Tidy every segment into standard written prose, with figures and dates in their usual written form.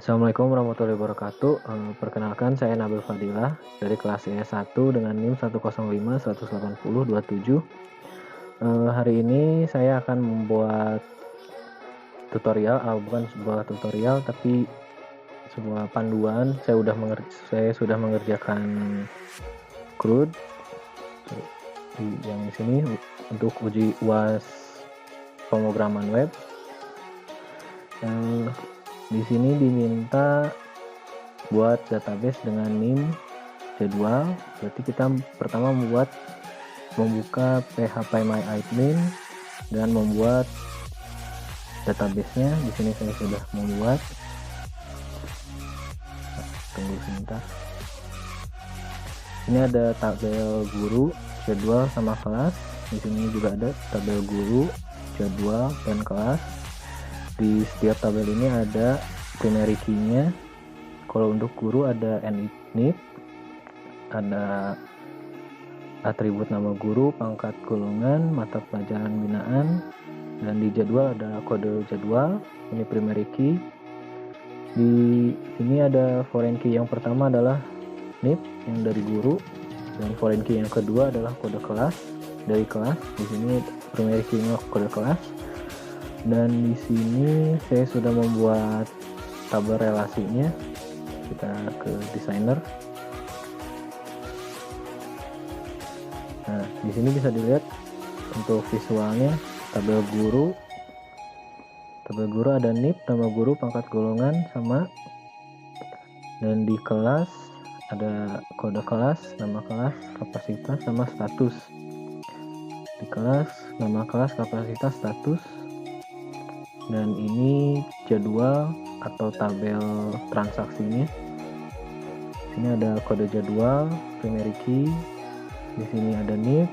Assalamualaikum warahmatullahi wabarakatuh. Perkenalkan saya Nabil Fadilah dari kelas E1 dengan NIM 105-180-27. Hari ini saya akan membuat tutorial, bukan sebuah tutorial tapi sebuah panduan. Saya sudah mengerjakan CRUD yang di sini untuk uji UAS pemrograman web. Di sini diminta buat database dengan NIM jadwal. Berarti kita pertama membuka PHP MyAdmin dan membuat database-nya. Di sini saya sudah membuat. Tunggu sebentar. Ini ada tabel guru, jadwal sama kelas. Di sini juga ada tabel guru, jadwal dan kelas. Di setiap tabel ini ada primary key-nya. Kalau untuk guru ada NIP, ada atribut nama guru, pangkat golongan, mata pelajaran binaan, dan di jadwal ada kode jadwal. Ini primary key. Di sini ada foreign key. Yang pertama adalah NIP yang dari guru, dan foreign key yang kedua adalah kode kelas dari kelas. Di sini primary key-nya kode kelas. Dan di sini saya sudah membuat tabel relasinya. Kita ke designer. Nah, di sini bisa dilihat untuk visualnya tabel guru. Tabel guru ada NIP, nama guru, pangkat golongan sama. Dan di kelas ada kode kelas, nama kelas, kapasitas sama status. Di kelas nama kelas, kapasitas, status. Dan ini jadwal atau tabel transaksinya. Sini ada kode jadwal, primary key. Di sini ada NIP,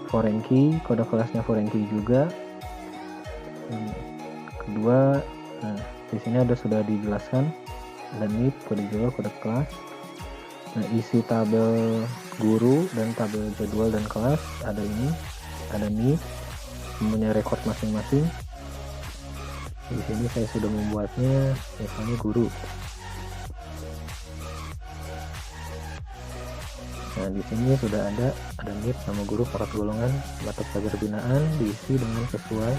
foreign key, kode kelasnya foreign key juga. Kedua, nah di sini sudah dijelaskan ada NIP, kode jadwal, kode kelas. Nah, isi tabel guru dan tabel jadwal dan kelas ada ini, ada NIP, mempunyai record masing-masing. Di sini saya sudah membuatnya, misalnya guru. Nah, di sini sudah ada NIP, nama guru, pangkat golongan, mata pelajaran binaan, diisi dengan sesuai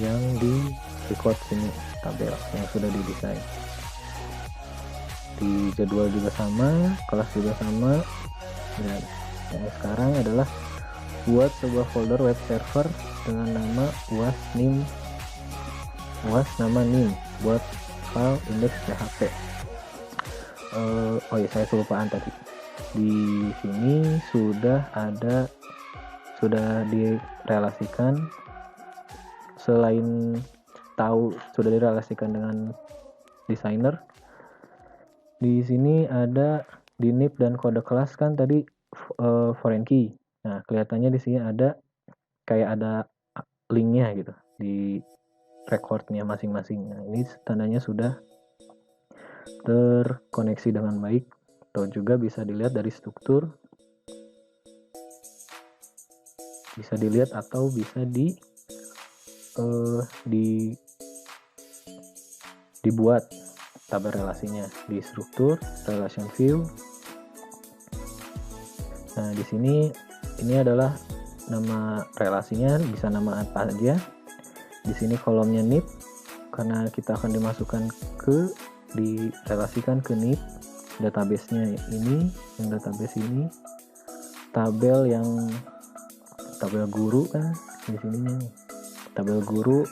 yang di record sini, tabel yang sudah didesain. Di jadwal juga sama, kelas juga sama. Dan yang sekarang adalah buat sebuah folder web server dengan nama UAS NIM. UAS nama NIM buat file index PHP. Oh ya, saya kelupaan tadi. Di sini sudah direlasikan. Selain sudah direlasikan dengan designer. Di sini ada di NIP dan kode kelas kan tadi foreign key. Nah, kelihatannya di sini ada linknya gitu di recordnya masing-masing. Nah, ini tandanya sudah terkoneksi dengan baik. Atau juga bisa dilihat dari struktur, bisa dilihat atau bisa dibuat tabel relasinya di struktur, relation view. Nah, di sini ini adalah nama relasinya, bisa nama apa aja. Di sini kolomnya NIP karena kita akan direlasikan ke NIP. Database-nya ini, yang database ini, tabel guru kan di sininya nih. Tabel guru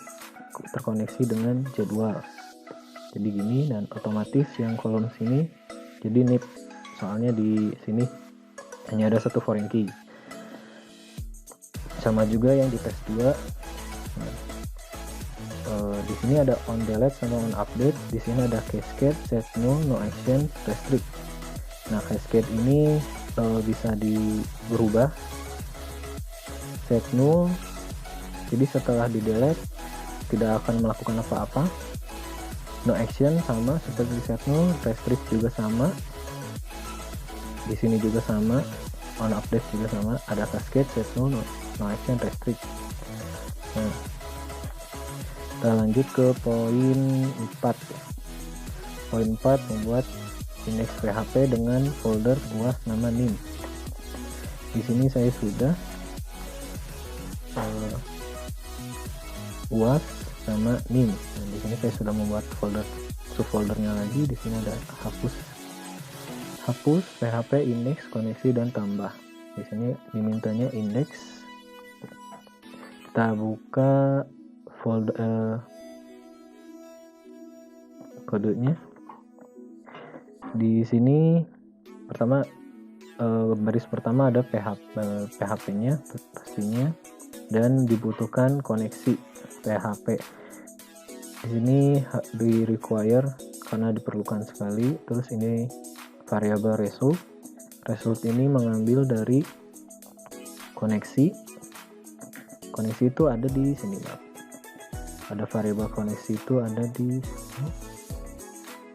terkoneksi dengan jadwal. Jadi gini, dan otomatis yang kolom sini jadi NIP. Soalnya di sini hanya ada satu foreign key. Sama juga yang di tes 2. Di sini ada on delete sama on update. Di sini ada cascade, set null, no action, restrict. Nah, cascade ini bisa berubah. Set null, jadi setelah di delete tidak akan melakukan apa-apa. No action sama seperti set null, restrict juga sama. Di sini juga sama, on update juga sama. Ada cascade, set null, no action, restrict. Nah, kita lanjut ke poin 4. Poin 4, membuat indeks PHP dengan folder UAS nama nim. Di sini saya sudah UAS nama nim. Nah, di sini saya sudah membuat folder subfoldernya lagi. Di sini ada hapus PHP indeks koneksi dan tambah. Di sini dimintanya indeks. Kita buka folder kodenya. Di sini pertama baris pertama ada PHP-nya pastinya, dan dibutuhkan koneksi PHP. Di sini di require karena diperlukan sekali. Terus ini variabel result. Result ini mengambil dari koneksi. Koneksi itu ada di sini, Pak. Ada variabel koneksi itu ada di sini.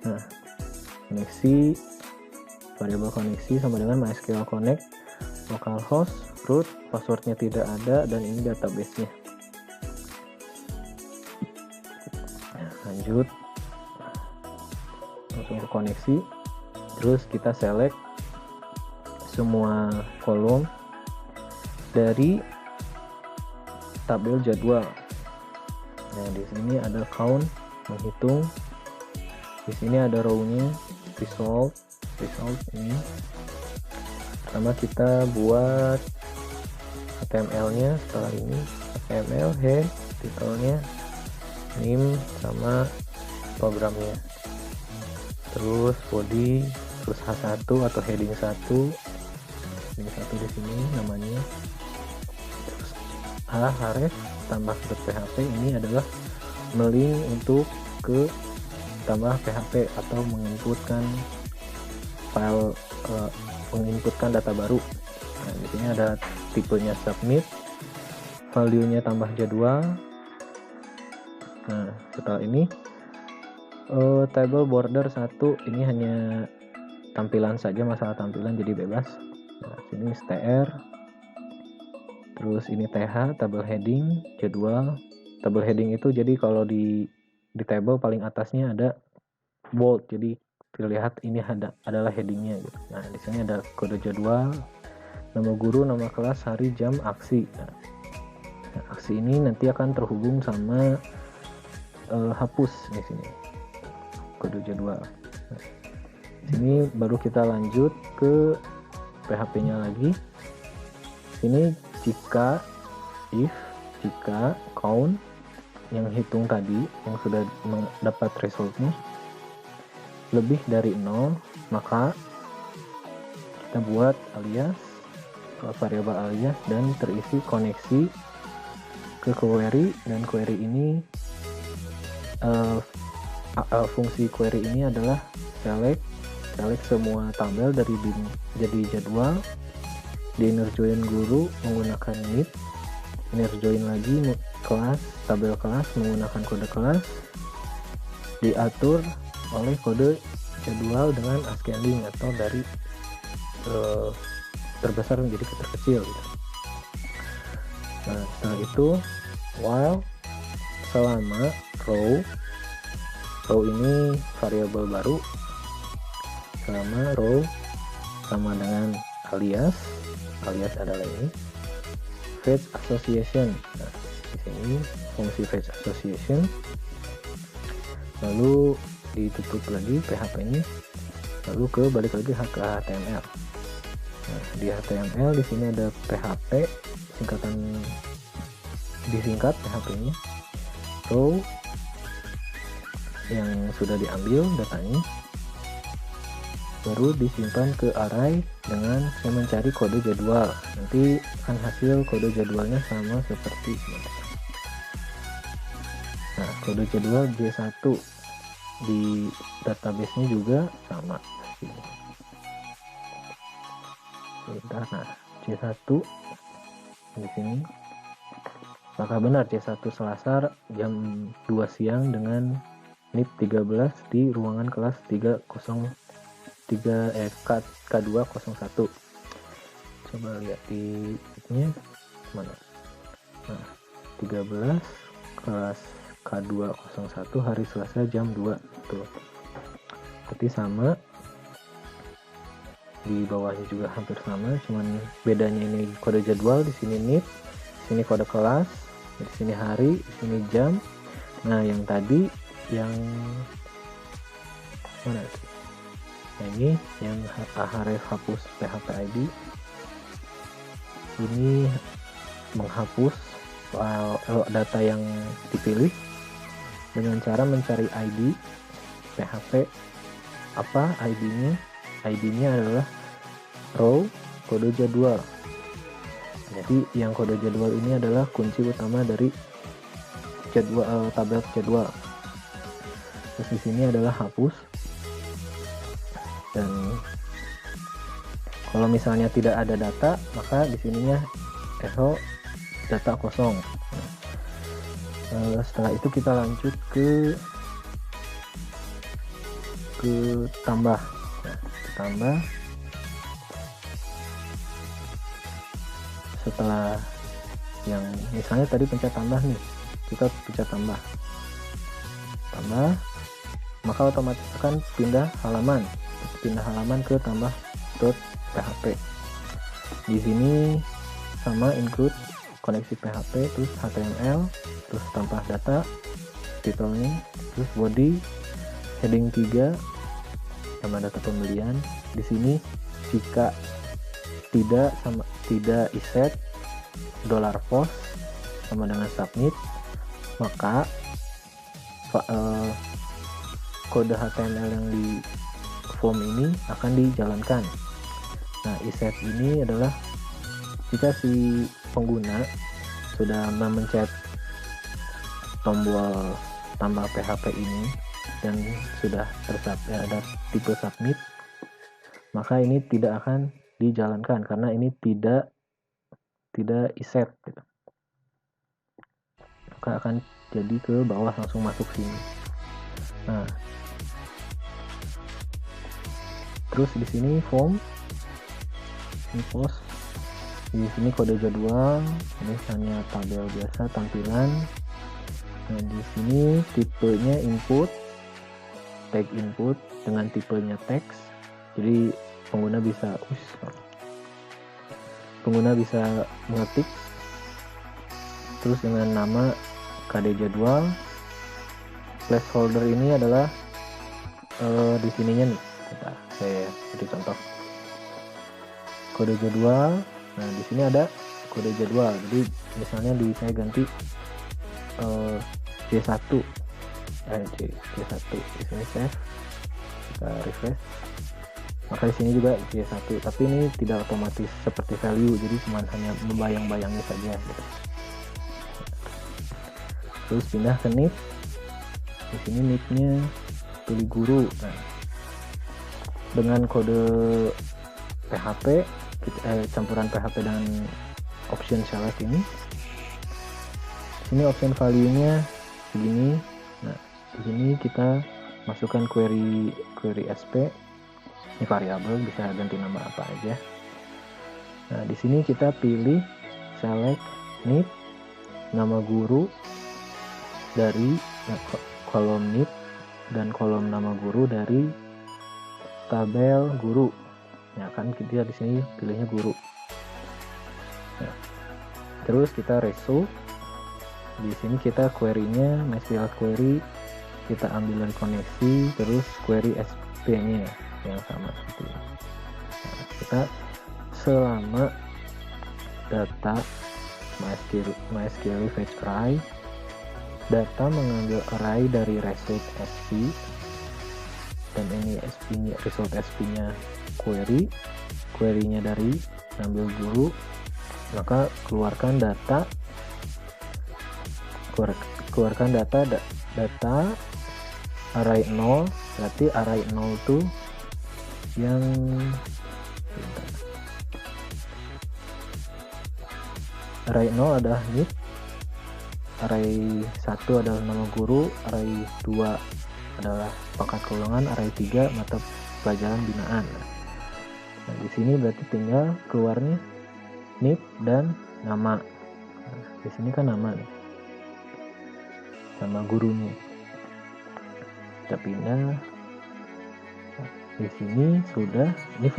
Nah, koneksi, variabel koneksi sama dengan MySQL Connect, localhost, root, passwordnya tidak ada, dan ini database-nya. Nah, lanjut langsung ke koneksi. Terus kita select semua kolom dari tabel jadwal. Nah, di sini ada count, menghitung. Di sini ada row-nya, result ini. Pertama kita buat HTML-nya. Setelah ini HTML, head, title-nya, name, sama programnya. Terus body, terus H1 atau heading 1 di sini namanya. Terus href tambah ke PHP, ini adalah melink untuk ke tambah PHP atau menginputkan file, menginputkan data baru. Nah, di sini ada tipenya submit, value-nya tambah jadwal. Nah, setelah ini table border 1, ini hanya tampilan saja, masalah tampilan, jadi bebas. Nah, sini str, terus ini th, table heading, jadwal. Table heading itu jadi kalau di table paling atasnya ada bold, jadi terlihat ini adalah headingnya gitu. Nah, di sini ada kode jadwal, nama guru, nama kelas, hari, jam, aksi. Nah, aksi ini nanti akan terhubung sama hapus di sini kode jadwal. Nah, sini baru kita lanjut ke PHP-nya lagi. Sini jika count yang hitung tadi, yang sudah mendapat resultnya lebih dari 0, maka kita buat alias, variabel alias, dan terisi koneksi ke query. Dan query ini fungsi query ini adalah select semua tabel dari jadi jadwal, di inner join guru menggunakan init, inner join lagi kelas, tabel kelas menggunakan kode kelas, diatur oleh kode jadwal dengan ascending atau dari terbesar menjadi terkecil gitu. Nah, setelah itu while selama row ini variabel baru, selama row sama dengan alias adalah ini fetch association. Nah, di sini fungsi fetch association, lalu ditutup lagi PHP-nya, lalu balik lagi ke HTML. Nah, di HTML di sini ada PHP, disingkat PHP-nya, row yang sudah diambil datanya, baru disimpan ke array dengan saya mencari kode jadwal. Nanti akan hasil kode jadwalnya sama seperti ini. Nah, kode jadwal J1 di database-nya juga sama. Nah, J1 di sini. Apakah benar J1 Selasar jam 2 siang dengan NIP 13 di ruangan kelas K201? Coba lihat di NIP-nya mana. Nah, 13 kelas K201 hari Selasa jam 2 tuh. berarti sama. Di bawahnya juga hampir sama, cuman bedanya ini kode jadwal, di sini NIP, di sini kode kelas, di sini hari, di sini jam. Nah, yang tadi yang mana sih? Nah, ini yang Ahref hapus PHP ID. Ini menghapus data yang dipilih dengan cara mencari ID PHP. Apa ID-nya? ID-nya adalah row kode jadwal. Jadi yang kode jadwal ini adalah kunci utama dari jadwal, tabel jadwal. Terus di sini adalah hapus. Dan kalau misalnya tidak ada data, maka di sininya echo data kosong. Setelah itu kita lanjut ke tambah. Nah, tambah. Setelah yang misalnya tadi pencet tambah nih, kita pencet tambah, maka otomatis akan pindah halaman ke tambah.php. Di sini sama include koneksi PHP, terus HTML, terus tambah data, titelnya, terus body, heading 3, sama data pembelian. Di sini jika tidak iset $post sama dengan submit, maka kode HTML yang di form ini akan dijalankan. Nah, iset ini adalah jika si pengguna sudah memencet tombol tambah PHP ini dan sudah ada tipe submit, maka ini tidak akan dijalankan karena ini tidak iset gitu. Maka akan jadi ke bawah, langsung masuk sini. Nah, terus di sini form, ini post, di sini kode jadwal, ini hanya tabel biasa tampilan. Nah, di sini tipenya input, tag input dengan tipenya text. Jadi pengguna bisa mengetik terus dengan nama KD jadwal. Placeholder ini adalah di sininya nih, saya beri contoh kode jadwal. Nah, di sini ada kode jadwal, jadi misalnya saya ganti J1 di sini save, kita refresh, maka di sini juga J1, tapi ini tidak otomatis seperti value, jadi cuma hanya membayang-bayangi saja gitu. Terus pindah ke NIP. Di sini NIP-nya pilih guru. Nah, dengan kode PHP, campuran PHP dengan option select ini, option value-nya begini. Nah, di sini kita masukkan query SP. Ini variabel, bisa ganti nama apa aja. Nah, di sini kita pilih select NIP, nama guru dari kolom NIP dan kolom nama guru dari tabel guru. Ya kan, kita di sini pilihnya guru. Nah, terus kita reso. Di sini kita query-nya MySQL query, kita ambil dari koneksi, terus query SP-nya yang sama seperti ini. Nah, kita selama data MySQL fetch array, data mengambil array dari result SP, dan ini SP-nya, result SP-nya query-nya dari ambil guru, maka keluarkan data array 0, berarti array 0 itu yang array 0 adalah NIP, array 1 adalah nama guru, array 2 adalah pangkat golongan, array 3 mata pelajaran binaan. Nah, di sini berarti tinggal keluarnya NIP dan nama. Nah, di sini kan nama nih, nama gurunya. Kita pindah. Di sini sudah, ini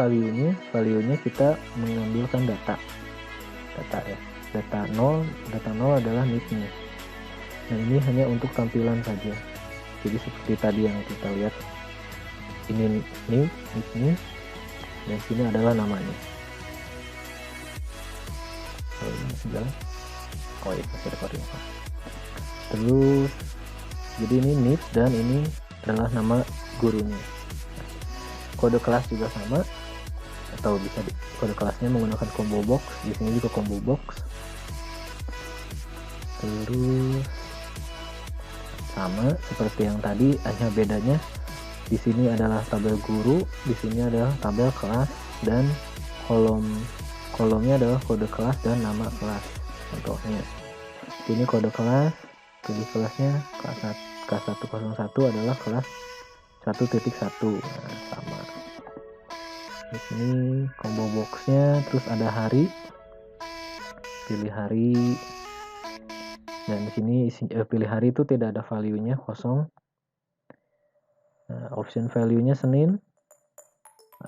value-nya kita mengambilkan data ya. Data 0 adalah nip-nya. Nah, ini hanya untuk tampilan saja. Jadi seperti tadi yang kita lihat, ini nip-nya, dan sini adalah namanya. Oh iya, masih recording. Terus, jadi ini nip dan ini adalah nama gurunya. Kode kelas juga sama, atau bisa kode kelasnya menggunakan combo box. Di sini juga combo box. Terus sama seperti yang tadi, hanya bedanya di sini adalah tabel guru, di sini adalah tabel kelas, dan kolomnya adalah kode kelas dan nama kelas. Contohnya ini kode kelas, pilih kelasnya K101 adalah kelas 1.1. Nah, sama. Di sini combo boxnya, terus ada hari, pilih hari, dan di sini pilih hari itu tidak ada value-nya, kosong. Nah, option value-nya Senin,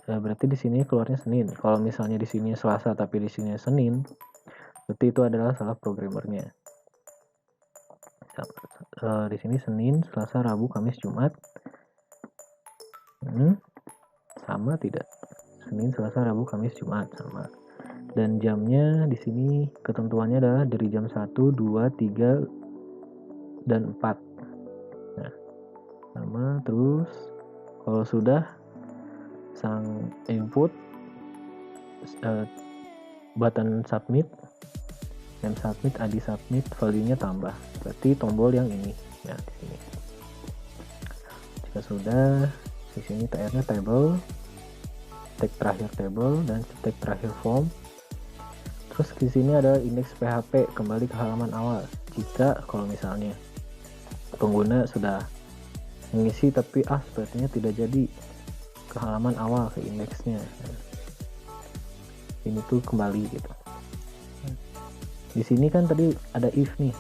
berarti di sini keluarnya Senin. Kalau misalnya di sini Selasa tapi di sini Senin, berarti itu adalah salah programmernya. Di sini Senin, Selasa, Rabu, Kamis, Jumat. Sama tidak? Senin, Selasa, Rabu, Kamis, Jumat sama. Dan jamnya di sini ketentuannya adalah dari jam 1, 2, 3, dan 4. Nah, sama. Terus kalau sudah sang input, button submit, dan submit, adi submit, value-nya tambah. Berarti tombol yang ini ya di sini. Jika sudah, di sini TR-nya table, tag terakhir table, dan tag terakhir form. Terus di sini ada indeks PHP, kembali ke halaman awal. Jika kalau misalnya pengguna sudah mengisi tapi sepertinya tidak jadi ke halaman awal, ke indeksnya, ini tuh kembali gitu. Di sini kan tadi ada if nih,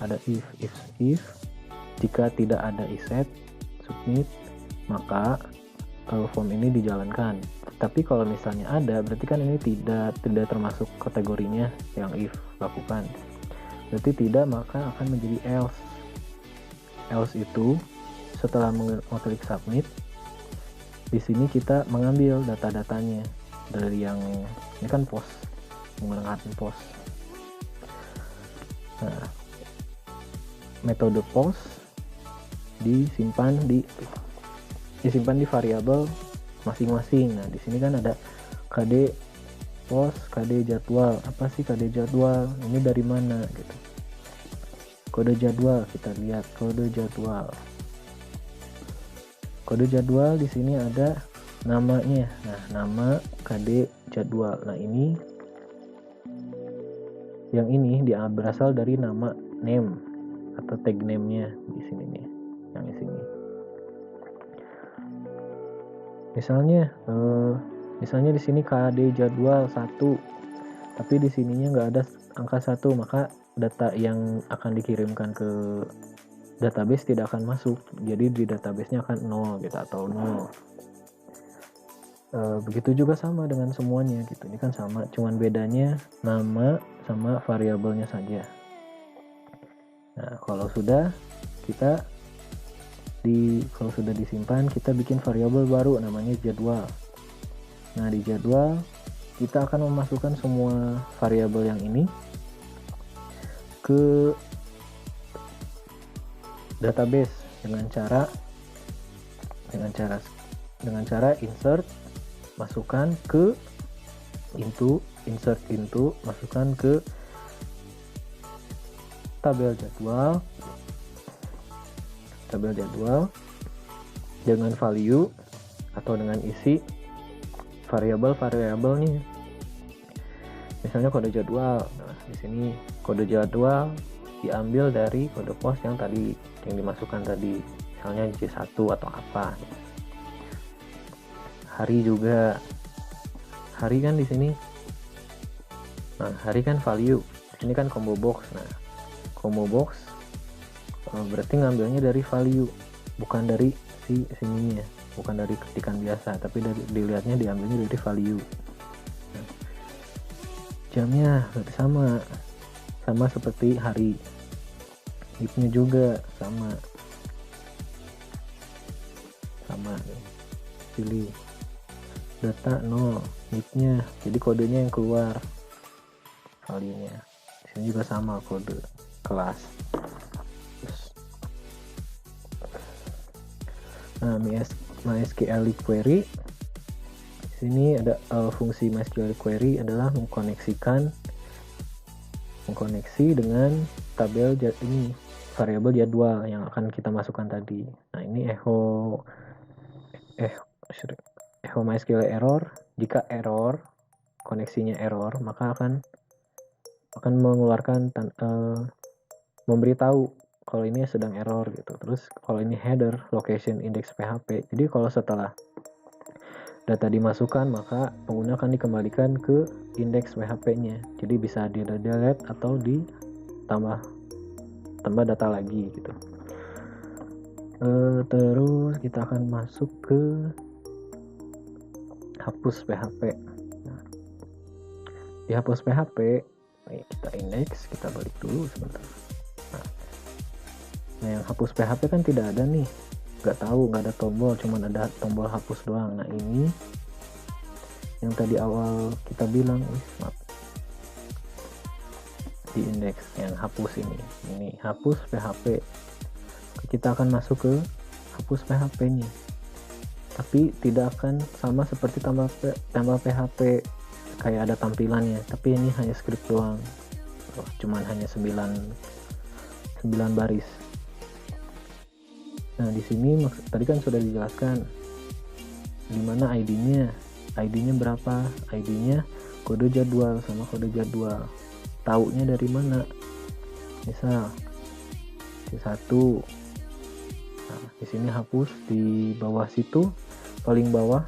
ada if jika tidak ada iset submit, maka form ini dijalankan. Tapi kalau misalnya ada, berarti kan ini tidak termasuk kategorinya yang if lakukan. Berarti tidak, maka akan menjadi else. Else itu setelah mengklik submit, di sini kita mengambil data-datanya dari yang ini kan post, menggunakan post. Nah, metode post disimpan di variabel masing-masing. Nah, di sini kan ada KD post, KD jadwal. Apa sih KD jadwal? Ini dari mana gitu. Kode jadwal, kita lihat kode jadwal. Kode jadwal di sini ada namanya. Nah, nama KD jadwal. Nah, ini yang ini berasal dari nama name atau tag name-nya di sini nih, yang di sini. Misalnya di sini KD jadwal 1, tapi di sininya nggak ada angka 1, maka data yang akan dikirimkan ke database tidak akan masuk. Jadi di database-nya akan 0 gitu, atau 0. Begitu juga sama dengan semuanya gitu. Ini kan sama, cuman bedanya nama sama variabelnya saja. Nah, kalau sudah disimpan, kita bikin variabel baru namanya jadwal. Nah, di jadwal kita akan memasukkan semua variabel yang ini ke database dengan cara insert, masukkan ke insert into, masukkan ke tabel jadwal dengan value atau dengan isi variabelnya. Misalnya kode jadwal. Nah, di sini kode jadwal diambil dari kode post yang tadi, yang dimasukkan tadi, misalnya J1 atau apa. Hari juga. Hari kan di sini. Nah, hari kan value. Di sini kan combo box. Nah, combo box berarti ngambilnya dari value, bukan dari sininya. bukan dari ketikan biasa, tapi dilihatnya diambilnya dari value. Nah, jamnya sama seperti hari, IP-nya juga sama pilih data 0, IP-nya, jadi kodenya yang keluar, value-nya. Di sini juga sama, kode kelas. Nah, MySQL query, di sini ada fungsi MySQL query adalah mengkoneksi dengan tabel ini, variabel jadwal yang akan kita masukkan tadi. Nah, ini echo MySQL error. Jika error, koneksinya error, maka akan mengeluarkan memberitahu kalau ini sedang error gitu. Terus kalau ini header location index PHP, jadi kalau setelah data dimasukkan maka pengguna akan dikembalikan ke indeks PHP-nya, jadi bisa di delete atau ditambah data lagi gitu. Terus kita akan masuk ke hapus PHP. Nah, di hapus PHP nih, kita indeks, kita balik dulu sebentar. Nah, yang hapus PHP kan tidak ada nih, nggak ada tombol, cuman ada tombol hapus doang. Nah, ini yang tadi awal kita bilang, di indeks yang hapus ini hapus PHP. Kita akan masuk ke hapus PHP-nya, tapi tidak akan sama seperti tambah PHP kayak ada tampilannya, tapi ini hanya script doang, cuman hanya 9 baris. Nah, di sini tadi kan sudah dijelaskan di mana ID-nya berapa, ID-nya kode jadwal sama kode jadwal. Taunya dari mana? Misal C1. Nah, di sini hapus, di bawah situ paling bawah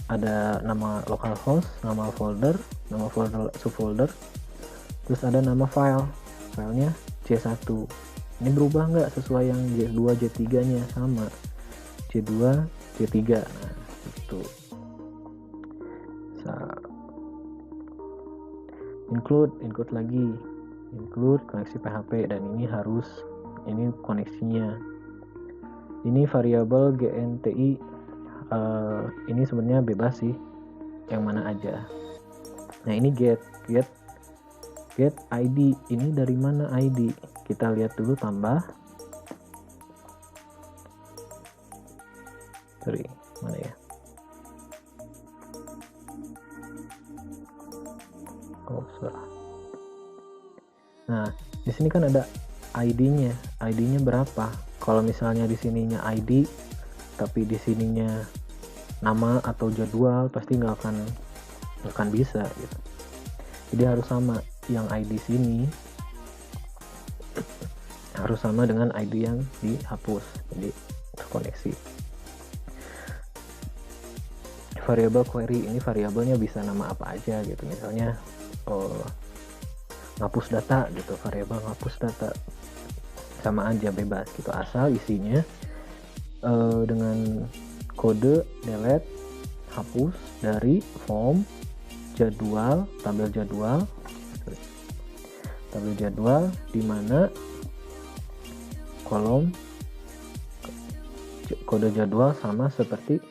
ada nama localhost, nama folder subfolder, terus ada nama filenya C1. Ini berubah nggak sesuai yang J2 J3 nya? Sama, J2 J3. Nah, itu include lagi, koneksi PHP, dan ini koneksinya. Ini variabel GNTI, ini sebenarnya bebas sih, yang mana aja. Nah, ini get ID, ini dari mana ID? Kita lihat dulu, tambah mana ya? Nah, di sini kan ada ID-nya berapa? Kalau misalnya di sininya ID, tapi di sininya nama atau jadwal, pasti nggak akan bisa gitu. Jadi harus sama, yang ID sini harus sama dengan ID yang dihapus, jadi terkoneksi. Variabel query, ini variabelnya bisa nama apa aja gitu, misalnya ngapus data gitu, variabel ngapus data, sama aja, bebas gitu, asal isinya dengan kode delete, hapus dari form, jadwal, tabel jadwal di mana kolom kode jadwal sama seperti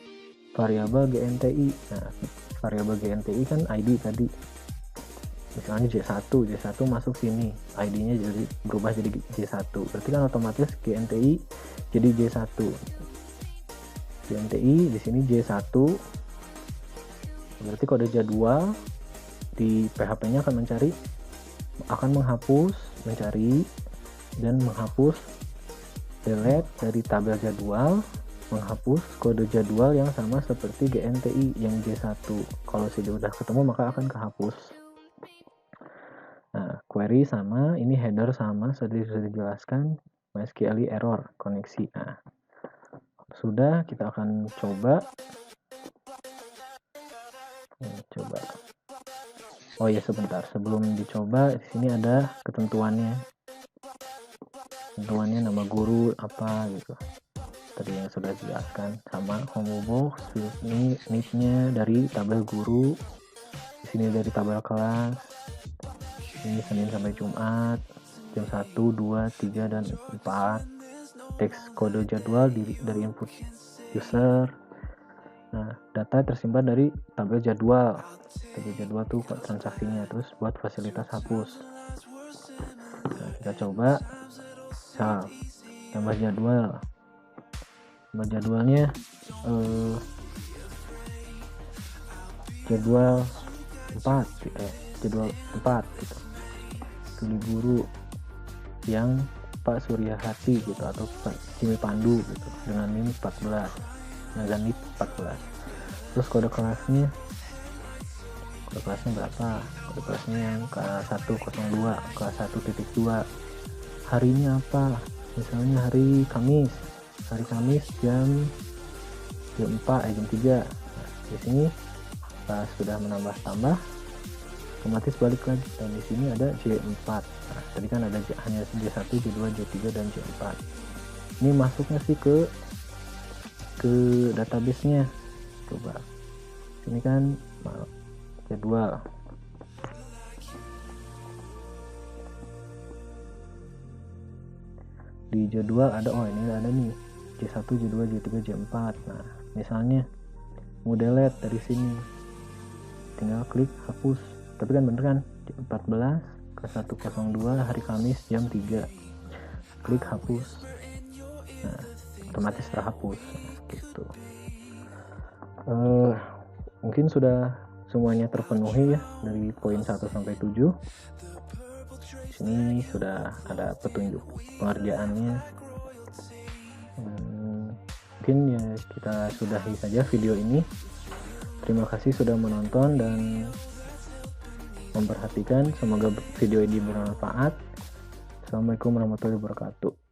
variabel GNTI. Nah, variabel GNTI kan ID tadi, misalnya J1 masuk sini, ID-nya jadi berubah jadi J1, berarti kan otomatis GNTI jadi J1. GNTI di sini J1, berarti kode jadwal di PHP-nya akan mencari dan menghapus delete dari tabel jadwal, menghapus kode jadwal yang sama seperti GNTI yang J1. Kalau sudah ketemu maka akan kehapus. Nah, query sama, ini header sama, sudah dijelaskan, MySQL error, koneksi. Nah, sudah, kita akan coba. Oh ya, sebentar, sebelum dicoba, di sini ada ketentuannya nama guru apa gitu. tadi yang sudah dijelaskan, sama Homobox ini NIP-nya dari tabel guru, di sini dari tabel kelas, ini Senin sampai Jumat jam 1, 2, 3, dan 4. Teks kode jadwal dari input user. Nah, data tersimpan dari tabel jadwal. Tabel jadwal tuh transaksinya, terus buat fasilitas hapus. Nah, kita coba tambah jadwal. Tambah jadwalnya jadwal 4 jadwal 4 gitu. Pilih guru yang Pak Suryahati gitu, atau Pak Jimmy Pandu gitu, dengan NIM 14, dengan NIP 14. Terus kode kelasnya berapa? Kode kelasnya yang kelas 102, kelas 1.2. Harinya apa? Misalnya hari Kamis jam 4 jam 3. Nah, di sini pas sudah menambah otomatis balik lagi, dan di sini ada J4. Nah, tadi kan ada hanya J1, J2, J3, dan J4. Ini masuknya sih ke database-nya. Coba sini kan jadwal. Di jadwal ada, ini ada nih J1, J2, J3, J4. Nah, misalnya mau delete dari sini, tinggal klik hapus. Tapi kan bener kan, 14 ke 102 hari Kamis jam 3, klik hapus. Nah, otomatis terhapus gitu. Mungkin sudah semuanya terpenuhi ya, dari poin 1 sampai 7. Di sini sudah ada petunjuk pengerjaannya. Mungkin ya kita sudahi saja video ini. Terima kasih sudah menonton dan memperhatikan. Semoga video ini bermanfaat. Assalamualaikum warahmatullahi wabarakatuh.